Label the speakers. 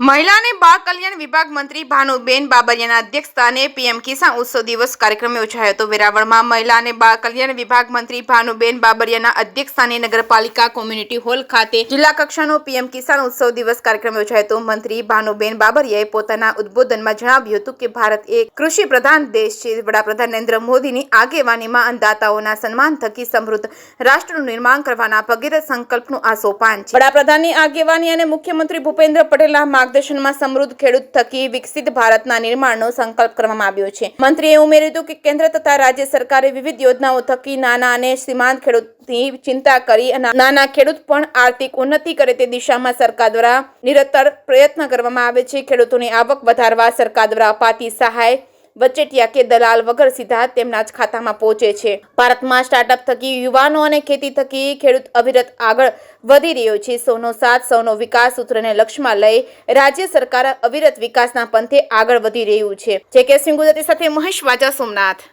Speaker 1: મહિલા અને બાળ કલ્યાણ વિભાગ મંત્રી ભાનુબેન બાબરિયાના અધ્યક્ષસ્થાને પીએમ કિસાન ઉત્સવ દિવસ કાર્યક્રમ યોજાયો હતો। વેરાવળમાં મહિલા અને બાળ કલ્યાણ વિભાગ મંત્રી ભાનુબેન બાબરિયાના અધ્યક્ષસ્થાને નગરપાલિકા કોમ્યુનિટી હોલ ખાતે જિલ્લા કક્ષાનો પીએમ કિસાન ઉત્સવ દિવસ કાર્યક્રમ યોજાયો હતો। મંત્રી ભાનુબેન બાબરિયાએ પોતાના ઉદ્બોધનમાં જણાવ્યું હતું કે ભારત એક કૃષિ પ્રધાન દેશ છે। વડાપ્રધાન નરેન્દ્ર મોદીની આગેવાનીમાં અન્નદાતાઓના સન્માન થકી સમૃદ્ધ રાષ્ટ્રનું નિર્માણ કરવાના ભગીરથ સંકલ્પનું આ સોપાન છે। વડાપ્રધાનની આગેવાની અને મુખ્યમંત્રી ભૂપેન્દ્ર પટેલના માર્ગદર્શનમાં સમૃદ્ધ ખેડૂત થકી વિકસિત ભારતના નિર્માણનો સંકલ્પ કરવામાં આવ્યો છે। મંત્રીએ ઉમેર્યું હતું કે કેન્દ્ર તથા રાજ્ય સરકારે વિવિધ યોજનાઓ થકી નાના અને સીમાંત ખેડૂતની ચિંતા કરી નાના ખેડૂત પણ આર્થિક ઉન્નતિ કરે તે દિશામાં સરકાર દ્વારા નિરંતર પ્રયત્ન કરવામાં આવે છે। ખેડૂતોની આવક વધારવા સરકાર દ્વારા અપાતી સહાય વચેટિયા કે દલાલ વગર સીધા તેમના જ ખાતામાં પહોંચે છે। ભારતમાં સ્ટાર્ટઅપ થકી યુવાનો અને ખેતી થકી ખેડૂત અવિરત આગળ વધી રહ્યો છે। સૌનો સાથ સૌનો વિકાસ સૂત્રને લક્ષ્યમાં લઈ રાજ્ય સરકાર અવિરત વિકાસના પંથે આગળ વધી રહ્યું છે। જે કે સિંહ ગુજરાતી સાથે મહેશ વાજા, સોમનાથ।